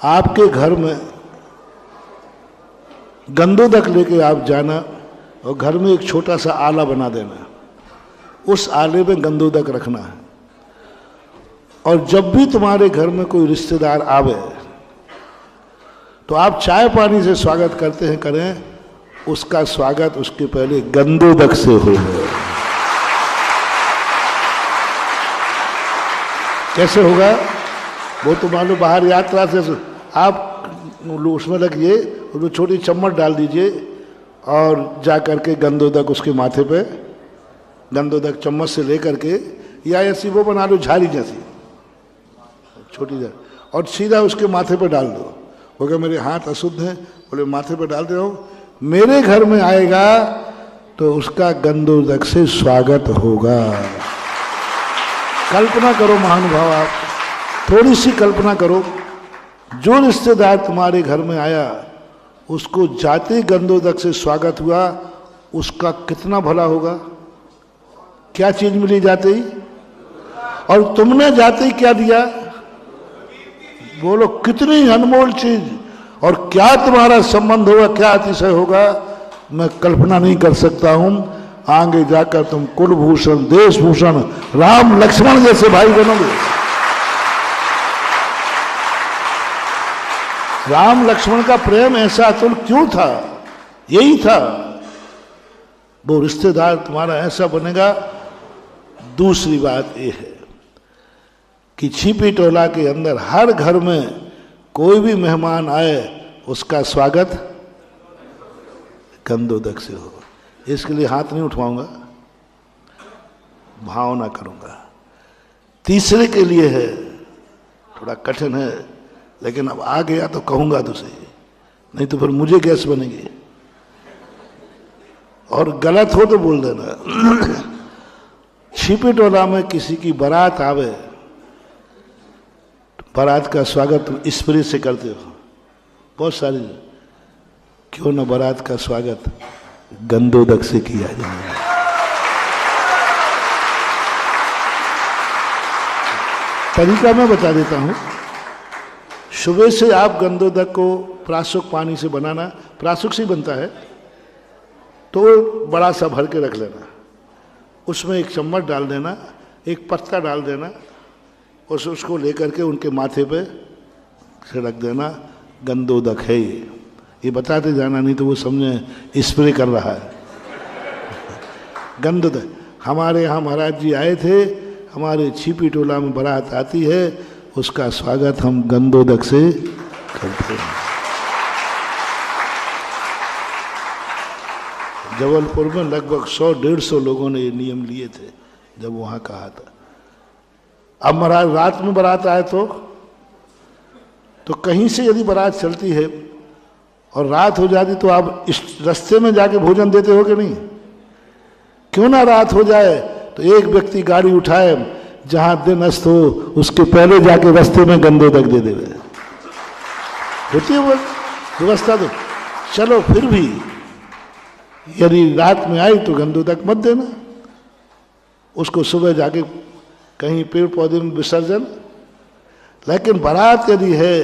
आपके घर में गंदोदक लेके आप जाना और घर में एक छोटा सा आला बना देना, उस आले में गंदोदक रखना है। और जब भी तुम्हारे घर में कोई रिश्तेदार आवे तो आप चाय पानी से स्वागत करते हैं, करें, उसका स्वागत उसके पहले गंदोदक से हो। कैसे होगा वो तो मान लो बाहर यात्रा से आप उसमें रखिए, उसमें छोटी चम्मच डाल दीजिए और जा करके गंदोदक उसके माथे पे, गंदोदक चम्मच से लेकर के, या ऐसी वो बना लो झाड़ी जैसी छोटी, और सीधा उसके माथे पे डाल दो। वो कहे मेरे हाथ अशुद्ध हैं, बोले माथे पे डाल दे रहा हूँ, मेरे घर में आएगा तो उसका गंदोदक से स्वागत होगा। कल्पना करो महानुभाव, आप थोड़ी सी कल्पना करो, जो रिश्तेदार तुम्हारे घर में आया उसको जाते गंदोदक से स्वागत हुआ, उसका कितना भला होगा। क्या चीज मिली जाते ही, और तुमने जाते ही क्या दिया, बोलो कितनी अनमोल चीज, और क्या तुम्हारा संबंध होगा, क्या अतिशय होगा, मैं कल्पना नहीं कर सकता हूं। आगे जाकर तुम कुलभूषण, देशभूषण, राम लक्ष्मण जैसे भाई बनोगे। राम लक्ष्मण का प्रेम ऐसा अतुल क्यों था, यही था, वो रिश्तेदार तुम्हारा ऐसा बनेगा। दूसरी बात यह है कि छिपी टोला के अंदर हर घर में कोई भी मेहमान आए उसका स्वागत गंदोदक से हो। इसके लिए हाथ नहीं उठवाऊंगा, भावना करूंगा। तीसरे के लिए है, थोड़ा कठिन है, लेकिन अब आ गया तो कहूंगा तो सही, नहीं तो फिर मुझे गैस बनेगी, और गलत हो तो बोल देना। छिपी टोला में किसी की बारात आवे, बारात का स्वागत तुम स्प्रे से करते हो, बहुत सारी, क्यों न बारात का स्वागत गंदोदक से किया जाए। तरीका मैं बता देता हूं। सुबह से आप गंदोदक को प्राशुक पानी से बनाना, प्राशुक से ही बनता है, तो बड़ा सा भर के रख लेना, उसमें एक चम्मच डाल देना, एक पत्ता डाल देना, उसको लेकर के उनके माथे पे छिड़क देना, गंदोदक है ये बताते जाना, नहीं तो वो समझे स्प्रे कर रहा है। गंदोदक, हमारे यहाँ महाराज जी आए थे, हमारे छिपी टोला में बारात आती है, उसका स्वागत हम गंदोदक से करते हैं। जबलपुर में लगभग 100-150 लोगों ने ये नियम लिए थे जब वहां कहा था। अब महाराज रात में बारात आए तो कहीं से यदि बारात चलती है और रात हो जाती तो आप इस रास्ते में जाके भोजन देते हो कि नहीं? क्यों ना रात हो जाए तो एक व्यक्ति गाड़ी उठाए, जहां दिन अस्त हो उसके पहले जाके रास्ते में गंदोदक दे देवे, होती है वो व्यवस्था। तो चलो फिर भी यदि रात में आई तो गंदोदक मत देना, उसको सुबह जाके कहीं पेड़ पौधे में विसर्जन। लेकिन बारात यदि है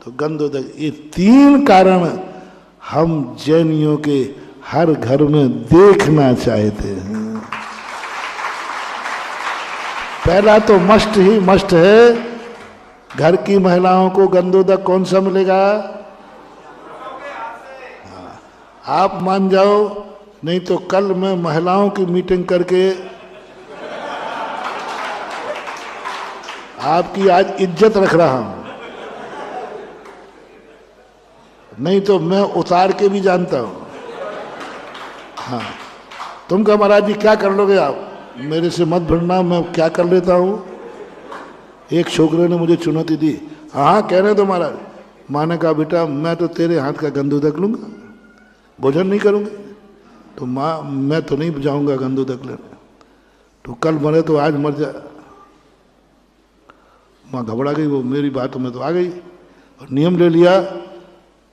तो गंदोदक। ये 3 कारण हम जैनियों के हर घर में देखना चाहते हैं। पहला तो मस्ट ही मस्ट है, घर की महिलाओं को गंदोदक कौन सा मिलेगा? आप मान जाओ, नहीं तो कल मैं महिलाओं की मीटिंग करके आपकी आज इज्जत रख रहा हूं, नहीं तो मैं उतार के भी जानता हूं। हाँ, तुम कहा महाराज जी क्या कर लोगे आप? मेरे से मत भिड़ना, मैं क्या कर लेता हूं। एक छोकरे ने मुझे चुनौती दी, हाँ कह रहे तो महाराज। माने कहा बेटा मैं तो तेरे हाथ का गंदोदक लूंगा, भोजन नहीं करूंगा। तो माँ मैं तो नहीं जाऊंगा गंदोदक लेने, तो कल मरे तो आज मर जा। माँ घबरा गई, वो मेरी बातों में तो आ गई और नियम ले लिया।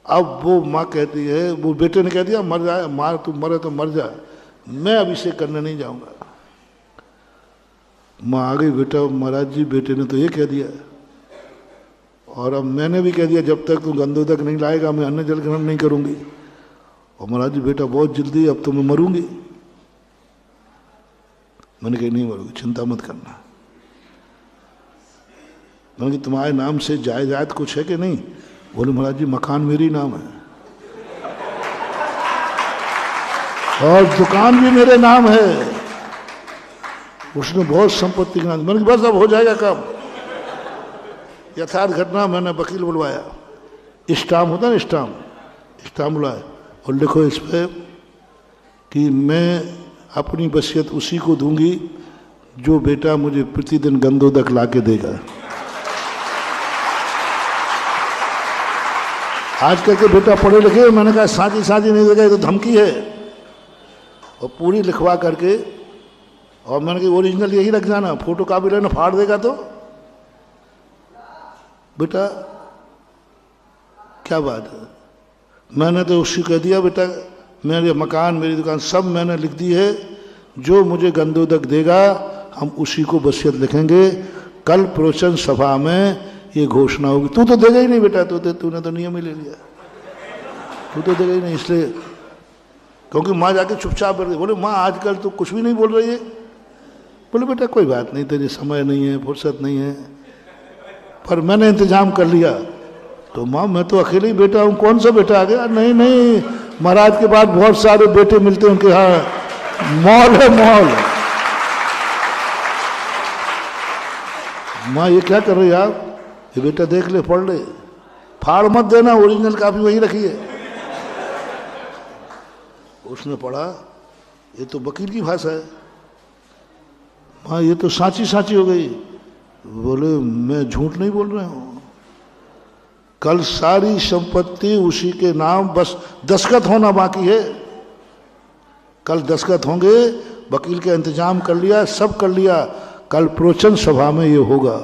अब वो माँ कहती है, वो बेटे ने कह दिया मर जाए, माँ तू मरे तो मर जा, मैं अब इसे करने नहीं जाऊंगा। माँ आ गई, बेटा महाराज जी बेटे ने तो ये कह दिया। और अब मैंने भी कह दिया जब तक तू गंधोदक नहीं लाएगा मैं अन्न जल ग्रहण नहीं करूंगी। और महाराज जी बेटा बहुत जल्दी अब तो मैं मरूंगी। मैंने कहा नहीं मरूंगी, चिंता मत करना। मैंने कहा तुम्हारे नाम से जायदाद कुछ है कि नहीं? बोले महाराज जी मकान मेरी नाम है और दुकान भी मेरे नाम है। उसने बहुत संपत्ति गिना दी। मैंने कहा बस अब हो जाएगा काम। यथार्थ घटना, मैंने वकील बुलवाया, स्टाम्प होता है ना, स्टाम्प बुलाया और लिखो इस पे कि मैं अपनी वसीयत उसी को दूंगी जो बेटा मुझे प्रतिदिन गंधोदक ला के देगा। आजकल के बेटा पढ़े लिखे, मैंने कहा साझी साझी नहीं देगा, ये तो धमकी है। और पूरी लिखवा करके, और मैंने कहा ओरिजिनल यही रख जाना, फोटो कॉपी लेना, फाड़ देगा तो बेटा क्या बात है। मैंने तो उसी कह दिया बेटा मेरे मकान मेरी दुकान सब मैंने लिख दी है, जो मुझे गंधोदक देगा हम उसी को वसीयत लिखेंगे। कल प्रवचन सभा में ये घोषणा होगी। तू तो देगा ही नहीं बेटा, तूने तो नियम ही ले लिया, तू तो देगा ही नहीं। इसलिए क्योंकि माँ जाके चुपचाप बैठ गई। बोले माँ आजकल तो कुछ भी नहीं बोल रही है। बोले बेटा कोई बात नहीं, तेरे समय नहीं है, फुर्सत नहीं है, पर मैंने इंतजाम कर लिया। तो माँ मैं तो अकेले ही बेटा हूँ, कौन सा बेटा आ गया? नहीं नहीं, महाराज के बाद बहुत सारे बेटे मिलते हैं, उनके यहाँ मॉल है मॉल। माँ ये क्या कर रही है आप? ये बेटा देख ले, पढ़ ले, फाड़ मत देना, ओरिजिनल कॉपी वहीं रखी है। उसने पढ़ा, ये तो वकील की भाषा है। माँ ये तो साची साची हो गई। बोले मैं झूठ नहीं बोल रहा हूं, कल सारी संपत्ति उसी के नाम, बस दस्तखत होना बाकी है। कल दस्तखत होंगे, वकील का इंतजाम कर लिया, सब कर लिया, कल प्रवचन सभा में ये होगा।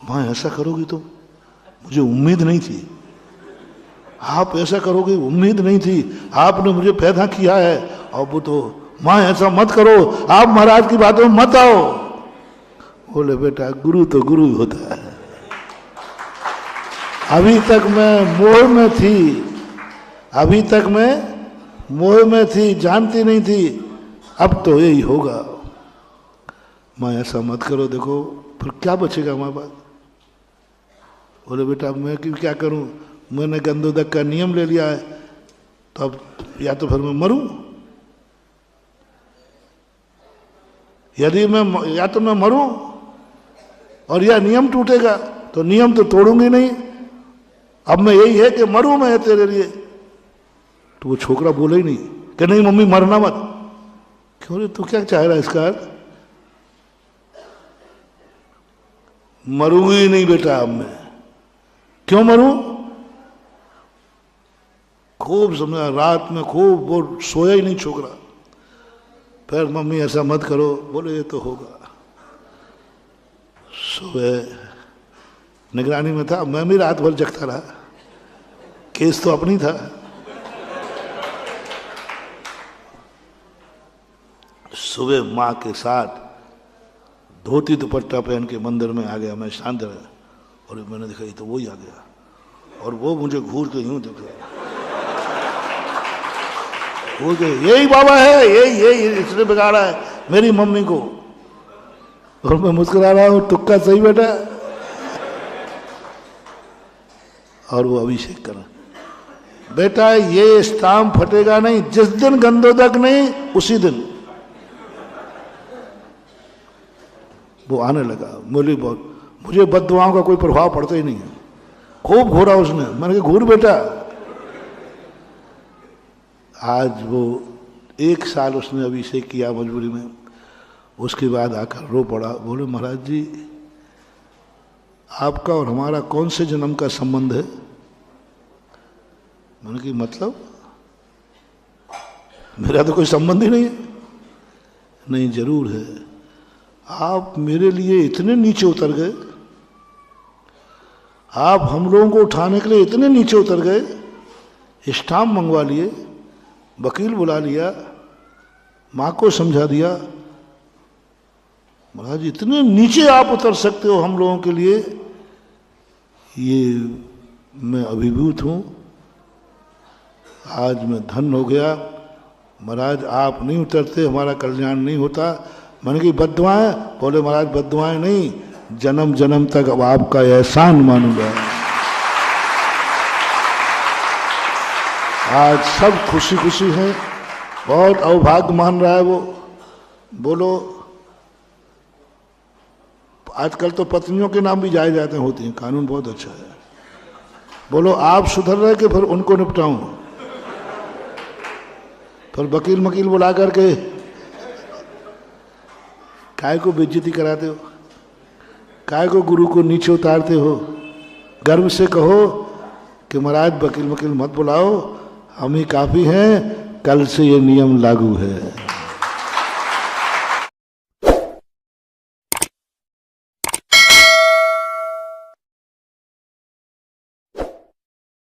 माँ ऐसा करोगी तो? मुझे उम्मीद नहीं थी आप ऐसा करोगे, उम्मीद नहीं थी, आपने मुझे पैदा किया है। और वो तो माँ ऐसा मत करो, आप महाराज की बातों में मत आओ। बोले बेटा गुरु तो गुरु होता है। अभी तक मैं मोह में थी, अभी तक मैं मोह में थी, जानती नहीं थी, अब तो यही होगा। माँ ऐसा मत करो, देखो फिर क्या बचेगा हमारे पास। बोले बेटा मैं क्या करूं, मैंने गंधोदक का नियम ले लिया है, तो अब या तो फिर मैं मरूं, यदि मैं या तो मैं मरूं और या नियम टूटेगा, तो नियम तो तोड़ूंगी नहीं। अब मैं यही है कि मरूं मैं तेरे लिए। तो वो छोकरा बोले ही नहीं कि नहीं मम्मी मरना मत। क्यों रे, तू क्या चाह रहा है इसका अर्थ? मरूंगी नहीं बेटा अब मैं। क्यों मरूं? खूब समझा, रात में खूब वो सोया ही नहीं छोकरा। फिर मम्मी ऐसा मत करो, बोले ये तो होगा। सुबह निगरानी में था, मैं भी रात भर जगता रहा, केस तो अपनी था। सुबह माँ के साथ धोती दुपट्टा पहन के मंदिर में आ गया, मैं शांत रहा और मैंने देखा ये तो वही आ गया, और वो मुझे घूर के यूं देख रहा, यही बाबा है, यही इसने बिगाड़ा है मेरी मम्मी को। और मैं मुस्कुरा रहा हूं, तुक्का सही बेटा। और वो अभिषेक कर, बेटा ये स्टाम्प फटेगा नहीं, जिस दिन गंधोदक नहीं उसी दिन वो आने लगा। बोली बहुत, मुझे बद्दुआओं का कोई प्रभाव पड़ता ही नहीं है। खूब घूरा उसने, मैंने कहा घूर बेटा। आज वो 1 साल उसने अभिषेक किया मजबूरी में। उसके बाद आकर रो पड़ा, बोले महाराज जी आपका और हमारा कौन से जन्म का संबंध है? मैंने कहा मतलब मेरा तो कोई संबंध ही नहीं है। नहीं जरूर है, आप मेरे लिए इतने नीचे उतर गए, आप हम लोगों को उठाने के लिए इतने नीचे उतर गए, स्टाम्प मंगवा लिए, वकील बुला लिया, माँ को समझा दिया। महाराज इतने नीचे आप उतर सकते हो हम लोगों के लिए, ये मैं अभिभूत हूँ, आज मैं धन हो गया, महाराज आप नहीं उतरते हमारा कल्याण नहीं होता। मैंने की बद्दुआएं? बोले महाराज बद्दुआएं नहीं, जन्म जन्म तक अब आपका एहसान मानूंगा। आज सब खुशी खुशी हैं, बहुत अवभाग्य मान रहा है वो। बोलो आजकल तो पत्नियों के नाम भी जाए जाते होते हैं, कानून बहुत अच्छा है। बोलो आप सुधर रहे कि फिर उनको निपटाऊं? फिर वकील मकील बुला करके काय को बेइज्जती कराते हो, काय को गुरु को नीचे उतारते हो? गर्व से कहो कि महाराज वकील मकील मत बुलाओ, हम ही काफी हैं, कल से ये नियम लागू है।